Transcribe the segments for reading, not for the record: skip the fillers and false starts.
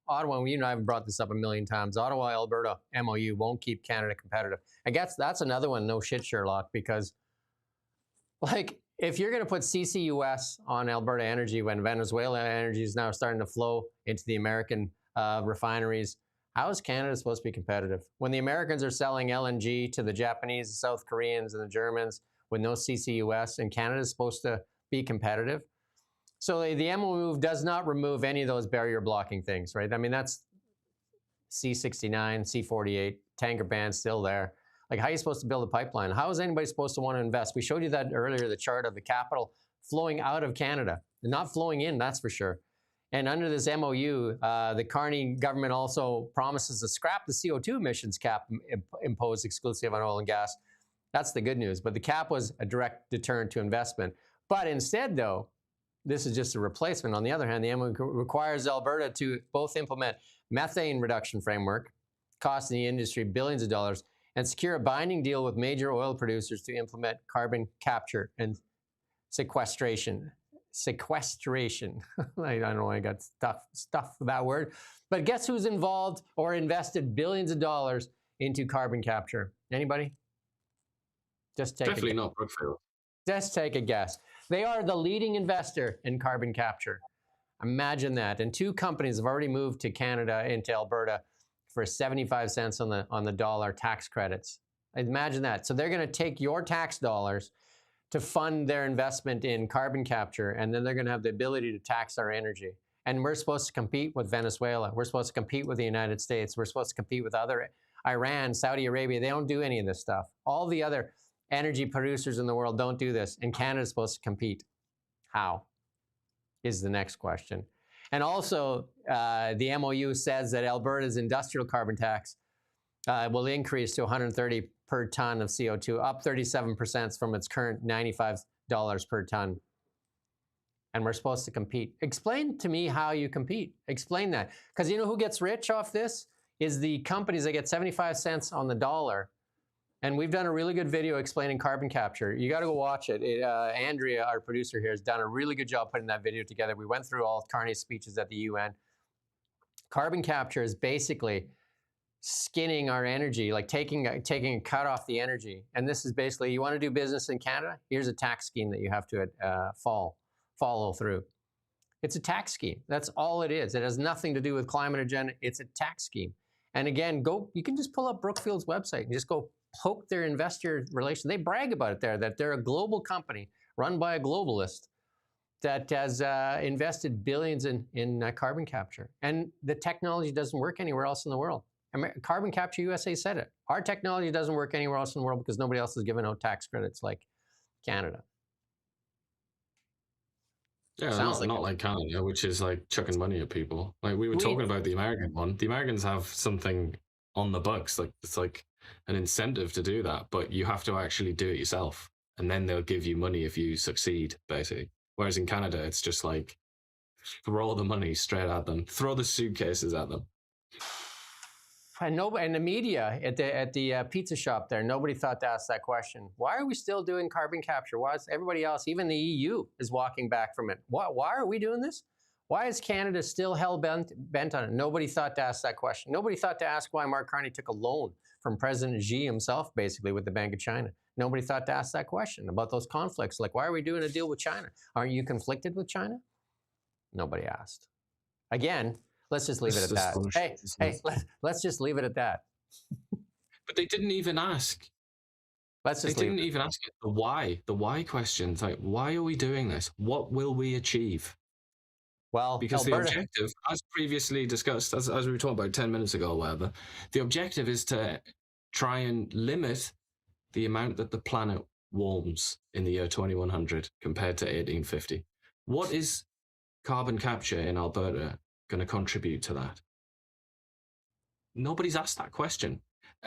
Ottawa, you and I have brought this up a million times. Ottawa-Alberta MOU won't keep Canada competitive. I guess that's another one, no shit, Sherlock, because like if you're going to put CCUS on Alberta energy when Venezuela energy is now starting to flow into the American refineries, how is Canada supposed to be competitive? When the Americans are selling LNG to the Japanese, the South Koreans, and the Germans with no CCUS, and Canada is supposed to be competitive? So the MOU does not remove any of those barrier blocking things, right? I mean, that's C-69, C-48, tanker ban still there. Like, how are you supposed to build a pipeline? How is anybody supposed to want to invest? We showed you that earlier, the chart of the capital flowing out of Canada, not flowing in, that's for sure. And under this MOU, the Carney government also promises to scrap the CO2 emissions cap imposed exclusively on oil and gas. That's the good news. But the cap was a direct deterrent to investment. But instead, though, this is just a replacement. On the other hand, the MOU requires Alberta to both implement methane reduction framework, costing the industry billions of dollars, and secure a binding deal with major oil producers to implement carbon capture and sequestration. Sequestration. I don't know why I got stuff for that word. But guess who's involved or invested billions of dollars into carbon capture? Anybody? Just take Definitely not Brookfield. Just take a guess. They are the leading investor in carbon capture. Imagine that. And two companies have already moved to Canada, into Alberta, for 75 cents on the dollar tax credits. Imagine that. So they're going to take your tax dollars to fund their investment in carbon capture, and then they're going to have the ability to tax our energy. And we're supposed to compete with Venezuela. We're supposed to compete with the United States. We're supposed to compete with Iran, Saudi Arabia. They don't do any of this stuff. All the other energy producers in the world don't do this, and Canada's supposed to compete. How? Is the next question. And also, the MOU says that Alberta's industrial carbon tax will increase to $130 per ton of CO2, up 37% from its current $95 per ton. And we're supposed to compete. Explain to me how you compete. Explain that. Because you know who gets rich off this? Is the companies that get 75 cents on the dollar. And we've done a really good video explaining carbon capture. You got to go watch it. Andrea, our producer here, has done a really good job putting that video together. We went through all of Carney's speeches at the UN. Carbon capture is basically skinning our energy, like taking a cut off the energy. And this is basically, you want to do business in Canada? Here's a tax scheme that you have to follow through. It's a tax scheme. That's all it is. It has nothing to do with climate agenda. It's a tax scheme. And again, you can just pull up Brookfield's website and just go poke their investor relations. They brag about it there, that they're a global company run by a globalist that has invested billions in carbon capture. And the technology doesn't work anywhere else in the world. Carbon Capture USA said it. Our technology doesn't work anywhere else in the world because nobody else is giving out tax credits like Canada. Yeah, not like Canada, which is like chucking money at people. Like we were talking about the American one. The Americans have something on the books, like it's like an incentive to do that, but you have to actually do it yourself, and then they'll give you money if you succeed, basically. Whereas in Canada, it's just like throw the money straight at them, throw the suitcases at them. And the media at the pizza shop there, nobody thought to ask that question. Why are we still doing carbon capture? Why is everybody else, even the EU, is walking back from it? Why are we doing this? Why is Canada still hell-bent on it? Nobody thought to ask that question. Nobody thought to ask why Mark Carney took a loan from President Xi himself, basically, with the Bank of China. Nobody thought to ask that question about those conflicts. Like, why are we doing a deal with China? Aren't you conflicted with China? Nobody asked. Again, let's just leave it at that. Hey, let's just leave it at that. But they didn't even ask. They didn't even ask it. The why questions. Like, why are we doing this? What will we achieve? Well, because Alberta, the objective, as previously discussed, as we were talking about 10 minutes ago or whatever, the objective is to try and limit the amount that the planet warms in the year 2100 compared to 1850. What is carbon capture in Alberta going to contribute to that? Nobody's asked that question.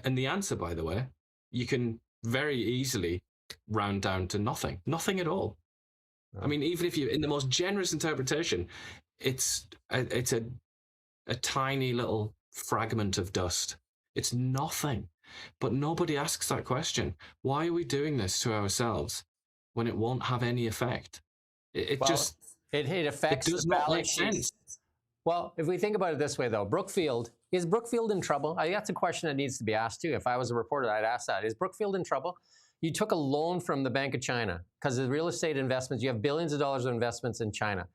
And the answer, by the way, you can very easily round down to nothing. Nothing at all. I mean, even if you, in the most generous interpretation, it's a tiny little fragment of dust. It's nothing. But nobody asks that question. Why are we doing this to ourselves when it won't have any effect? It affects. It affects. It does not make sense. Well, if we think about it this way, though, is Brookfield in trouble? I think that's a question that needs to be asked too. If I was a reporter, I'd ask that. Is Brookfield in trouble? You took a loan from the Bank of China because of real estate investments. You have billions of dollars of investments in China.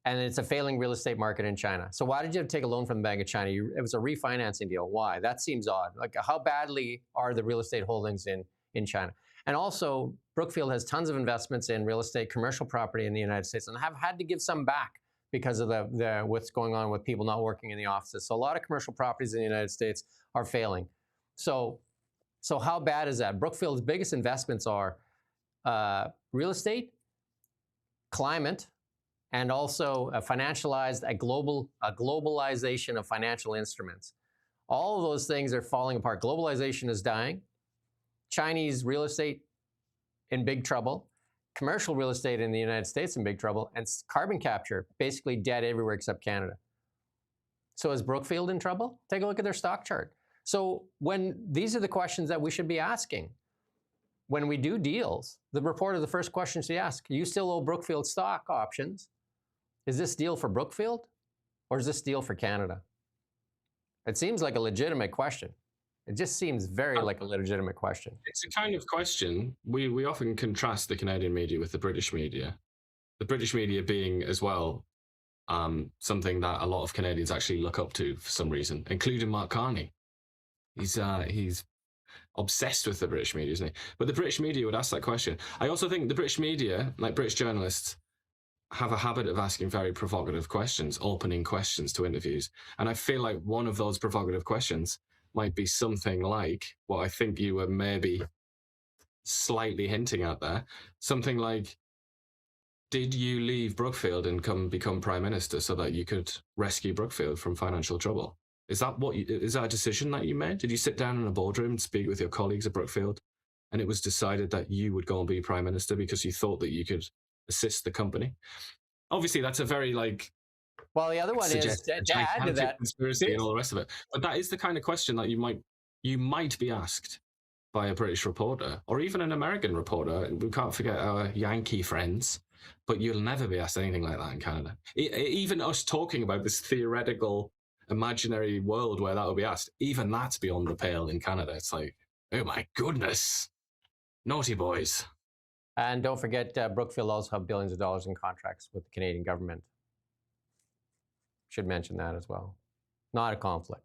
And it's a failing real estate market in China. So why did you take a loan from the Bank of China? It was a refinancing deal. Why? That seems odd. Like, how badly are the real estate holdings in China? And also, Brookfield has tons of investments in real estate, commercial property in the United States, and have had to give some back because of what's going on with people not working in the offices. So a lot of commercial properties in the United States are failing. So how bad is that? Brookfield's biggest investments are real estate, climate, and also a globalization of financial instruments. All of those things are falling apart. Globalization is dying. Chinese real estate in big trouble. Commercial real estate in the United States in big trouble. And carbon capture basically dead everywhere except Canada. So is Brookfield in trouble? Take a look at their stock chart. So these are the questions that we should be asking. When we do deals, the reporter, the first question should ask, you still owe Brookfield stock options? Is this deal for Brookfield or is this deal for Canada? It seems like a legitimate question. It just seems very like a legitimate question. It's a kind of question. We often contrast the Canadian media with the British media. The British media being as well something that a lot of Canadians actually look up to for some reason, including Mark Carney. He's obsessed with the British media, isn't he? But the British media would ask that question. I also think the British media, like British journalists, have a habit of asking very provocative questions, opening questions to interviews. And I feel like one of those provocative questions might be something like what I think you were maybe slightly hinting at there. Something like, did you leave Brookfield and become Prime Minister so that you could rescue Brookfield from financial trouble? Is that a decision that you made? Did you sit down in a boardroom and speak with your colleagues at Brookfield and it was decided that you would go and be Prime Minister because you thought that you could assist the company? Obviously, that's a very well, the other one is to add to that conspiracy and all the rest of it. But that is the kind of question that you might be asked by a British reporter or even an American reporter. We can't forget our Yankee friends, but you'll never be asked anything like that in Canada. Even us talking about this theoretical, imaginary world where that will be asked, even that's beyond the pale in Canada. It's like, oh my goodness, naughty boys. And don't forget, Brookfield also have billions of dollars in contracts with the Canadian government. Should mention that as well. Not a conflict.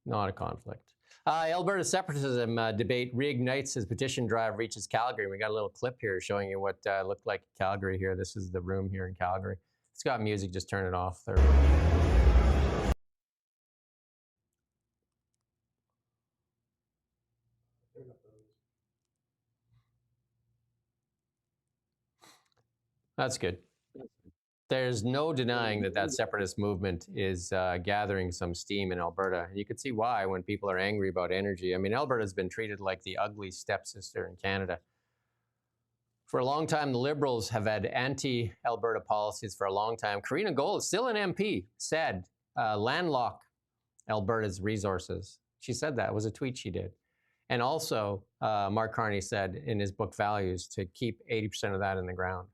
Not a conflict. Alberta separatism debate reignites as petition drive reaches Calgary. We got a little clip here showing you what looked like Calgary here. This is the room here in Calgary. It's got music, just turn it off. There we go. That's good. There's no denying that separatist movement is gathering some steam in Alberta. You can see why when people are angry about energy. I mean, Alberta's been treated like the ugly stepsister in Canada. For a long time, the Liberals have had anti-Alberta policies for a long time. Karina Gold, still an MP, said landlock Alberta's resources. She said that. It was a tweet she did. And also, Mark Carney said in his book Values to keep 80% of that in the ground.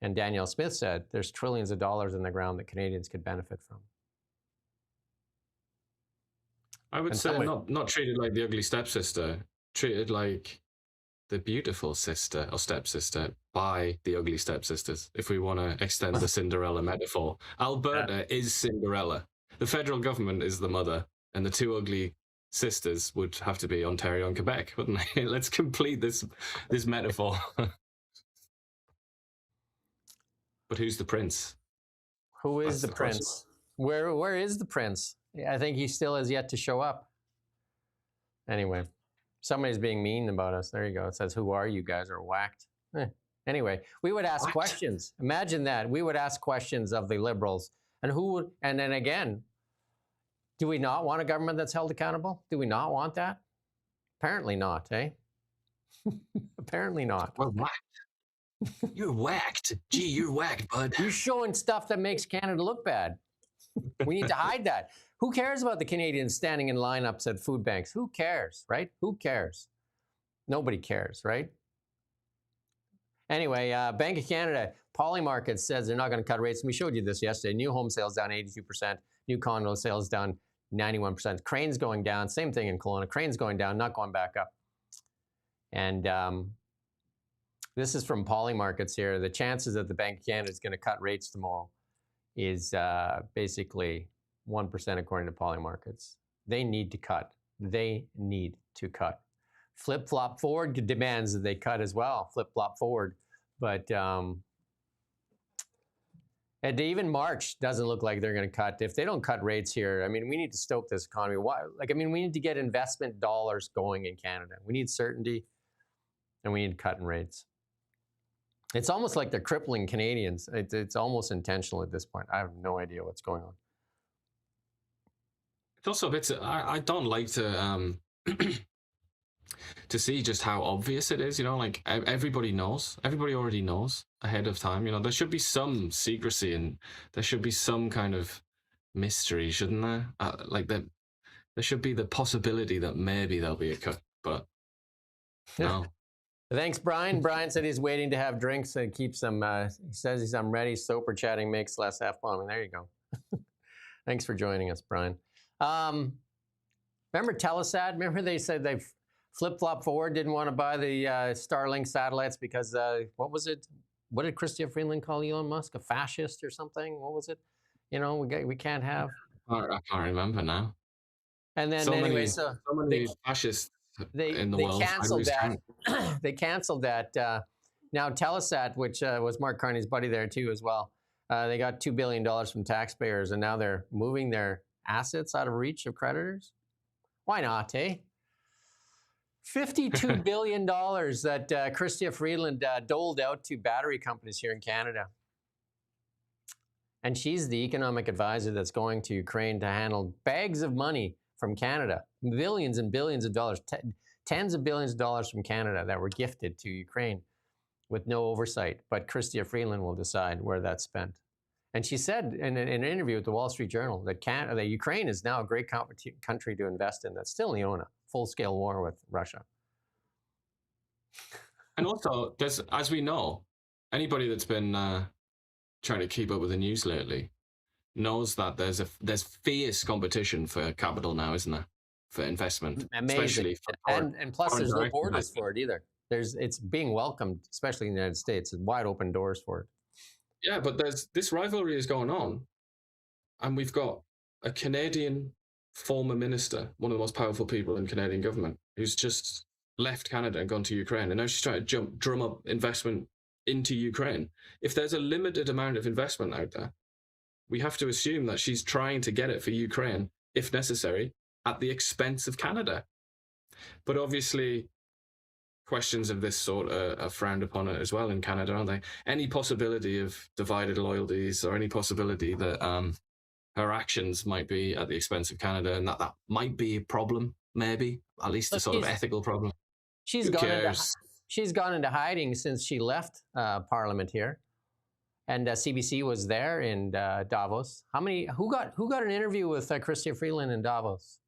And Danielle Smith said there's trillions of dollars in the ground that Canadians could benefit from. I would say not treated like the ugly stepsister, treated like the beautiful sister or stepsister by the ugly stepsisters, if we want to extend the Cinderella metaphor. Alberta is Cinderella. The federal government is the mother, and the two ugly sisters would have to be Ontario and Quebec, wouldn't they? Let's complete this metaphor. But who's the prince? Who is the prince? Where is the prince? I think he still has yet to show up. Anyway, somebody's being mean about us. There you go. It says, who are you guys? Are whacked. Anyway, we would ask questions. Imagine that. We would ask questions of the Liberals. And then again, do we not want a government that's held accountable? Do we not want that? Apparently not, eh? Apparently not. Well, what? You're whacked. Gee, you're whacked, bud. You're showing stuff that makes Canada look bad. We need to hide that. Who cares about the Canadians standing in lineups at food banks? Who cares, right? Who cares? Nobody cares, right? Anyway, Bank of Canada, Polymarket says they're not going to cut rates. And we showed you this yesterday. New home sales down 82%. New condo sales down 91%. Cranes going down. Same thing in Kelowna. Cranes going down, not going back up. And this is from Polymarkets here. The chances that the Bank of Canada is going to cut rates tomorrow is basically 1% according to Polymarkets. They need to cut. They need to cut. Flip-flop forward demands that they cut as well. Flip-flop forward. But and even March doesn't look like they're going to cut. If they don't cut rates here, I mean, we need to stoke this economy. Why? Like, I mean, we need to get investment dollars going in Canada. We need certainty, and we need cutting rates. It's almost like they're crippling Canadians. It's almost intentional at this point. I have no idea what's going on. It's also a bit. I don't like to to see just how obvious it is. You know, like everybody knows. Everybody already knows ahead of time. You know, there should be some secrecy and there should be some kind of mystery, shouldn't there? Like there should be the possibility that maybe there'll be a cut, but no. Thanks, Brian. Brian said he's waiting to have drinks and keeps them. He says I'm ready. Sober chatting makes less F-bombing. There you go. Thanks for joining us, Brian. Remember Telesat? Remember they said they flip-flop forward, didn't want to buy the Starlink satellites because, what was it? What did Chrystia Freeland call Elon Musk? A fascist or something? What was it? You know, we can't have. I can't remember now. And then anyway, so many fascists in the world. Canceled that. They canceled that. Now Telesat, which was Mark Carney's buddy there too as well, they got $2 billion from taxpayers, and now they're moving their assets out of reach of creditors. Why not, eh? $52 billion that Chrystia Freeland doled out to battery companies here in Canada. And she's the economic advisor that's going to Ukraine to handle bags of money from Canada, billions and billions of dollars, tens of billions of dollars from Canada that were gifted to Ukraine with no oversight. But Chrystia Freeland will decide where that's spent. And she said in an interview with the Wall Street Journal that Ukraine is now a great country to invest in that's still in a full-scale war with Russia. And also, there's, as we know, anybody that's been trying to keep up with the news lately knows that there's fierce competition for capital now, isn't there? For investment, amazing. Especially for and plus there's no borders for it either. It's being welcomed, especially in the United States. It's wide open doors for it. Yeah, but this rivalry is going on, and we've got a Canadian former minister, one of the most powerful people in Canadian government, who's just left Canada and gone to Ukraine, and now she's trying to drum up investment into Ukraine. If there's a limited amount of investment out there, we have to assume that she's trying to get it for Ukraine, if necessary, at the expense of Canada. But obviously, questions of this sort are frowned upon as well in Canada, aren't they? Any possibility of divided loyalties or any possibility that her actions might be at the expense of Canada, and that might be a problem, maybe, at least a sort of ethical problem. She's gone into hiding since she left Parliament here. And CBC was there in Davos. Who got an interview with Chrystia Freeland in Davos?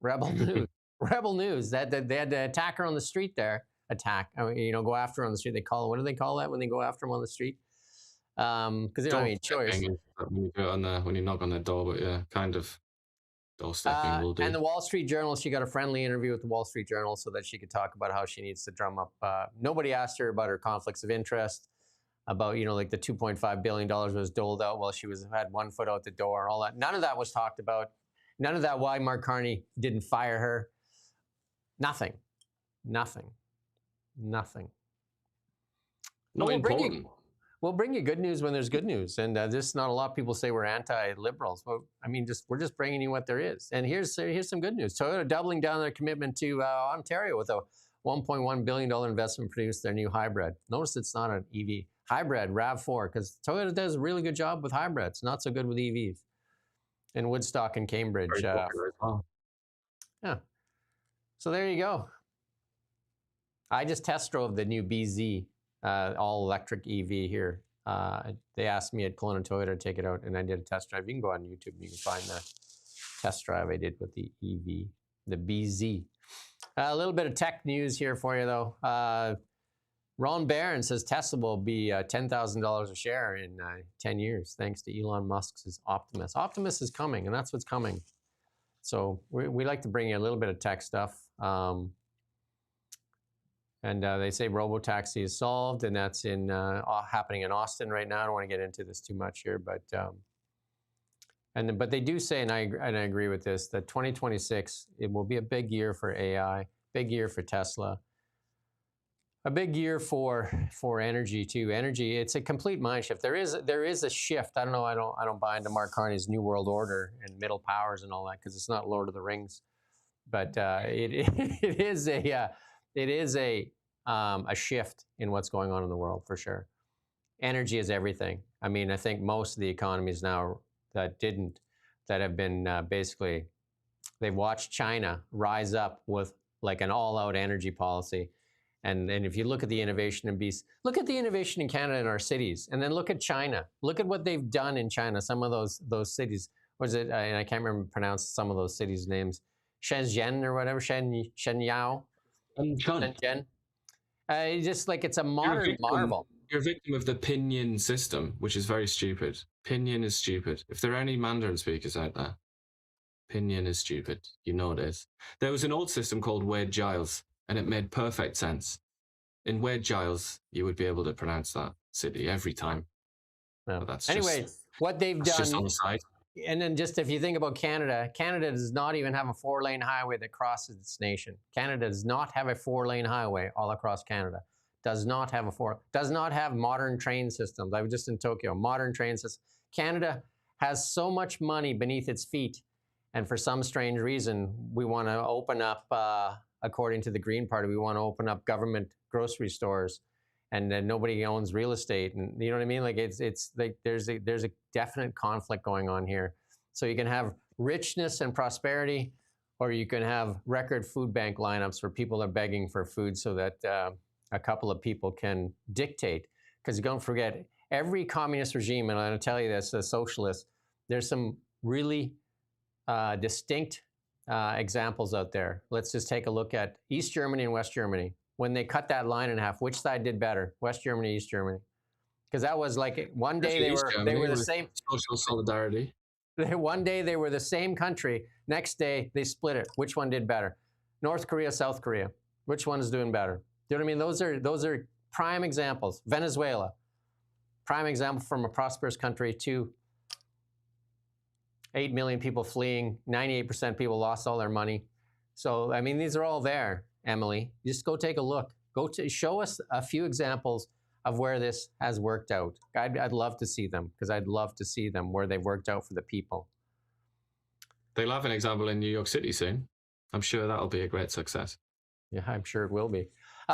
Rebel News. Rebel News. That they had to attack her on the street there. Go after her on the street. What do they call that when they go after them on the street? Because they don't have any choice. When you knock on their door, but yeah, kind of doorstepping will do. And the Wall Street Journal, she got a friendly interview with the Wall Street Journal so that she could talk about how she needs to drum up. Nobody asked her about her conflicts of interest, about like the $2.5 billion was doled out while she had 1 foot out the door and all that. None of that was talked about. None of that why Mark Carney didn't fire her. Nothing. We'll bring you good news when there's good news. And just not a lot of people say we're anti-liberals. Well, I mean, we're just bringing you what there is. And here's some good news. Toyota doubling down their commitment to Ontario with a $1.1 billion investment to produce their new hybrid. Notice it's not an EV. Hybrid, RAV4, because Toyota does a really good job with hybrids. Not so good with EVs. In Woodstock and Cambridge. Yeah. So there you go. I just test drove the new BZ, all-electric EV here. They asked me at Kelowna Toyota to take it out, and I did a test drive. You can go on YouTube and you can find the test drive I did with the EV, the BZ. A little bit of tech news here for you, though. Ron Barron says Tesla will be $10,000 a share in 10 years, thanks to Elon Musk's Optimus. Optimus is coming, and that's what's coming. So we like to bring you a little bit of tech stuff. And they say robotaxi is solved, and that's happening in Austin right now. I don't want to get into this too much here, but but they do say, and I agree with this, that 2026 it will be a big year for AI, big year for Tesla, a big year for energy too. Energy, it's a complete mind shift. There is a shift. I don't know. I don't buy into Mark Carney's New World Order and middle powers and all that, because it's not Lord of the Rings, but it is a shift in what's going on in the world for sure. Energy is everything. I mean, I think most of the economies now that have been basically, they've watched China rise up with like an all-out energy policy. And if you look at the innovation in look at the innovation in Canada in our cities, and then look at China. Look at what they've done in China. Some of those cities, was it? And I can't remember pronounce some of those cities' names. Shenzhen or whatever. Shenyao. Shenzhen. Just like it's a modern marvel. You're a victim of the pinyin system, which is very stupid. Pinyin is stupid. If there are any Mandarin speakers out there, pinyin is stupid. You know it is. There was an old system called Wade Giles, and it made perfect sense. In Wade Giles, you would be able to pronounce that city every time. Yeah. Anyway, what they've done. Just on the side. And then just if you think about Canada, Canada does not even have a 4-lane highway that crosses its nation. Canada does not have a 4-lane highway all across Canada. Does not have modern train systems. I was just in Tokyo, modern train systems. Canada has so much money beneath its feet. And for some strange reason, we want to open up, according to the Green Party, we want to open up government grocery stores, and then nobody owns real estate. And you know what I mean? Like it's like there's a definite conflict going on here. So you can have richness and prosperity, or you can have record food bank lineups where people are begging for food so that a couple of people can dictate. Because don't forget, every communist regime, and I'm going to tell you this, the socialists, there's some really distinct examples out there. Let's just take a look at East Germany and West Germany. When they cut that line in half, which side did better? West Germany, East Germany? Because that was like one day they were the same. Social solidarity. One day they were the same country. Next day they split it. Which one did better? North Korea, South Korea. Which one is doing better? Do you know what I mean? Those are prime examples. Venezuela, prime example from a prosperous country to 8 million people fleeing. 98% people lost all their money. So I mean, these are all there. Emily, just go take a look. Show us a few examples of where this has worked out. I'd love to see them, because I'd love to see them where they've worked out for the people. They'll have an example in New York City soon. I'm sure that'll be a great success. Yeah, I'm sure it will be.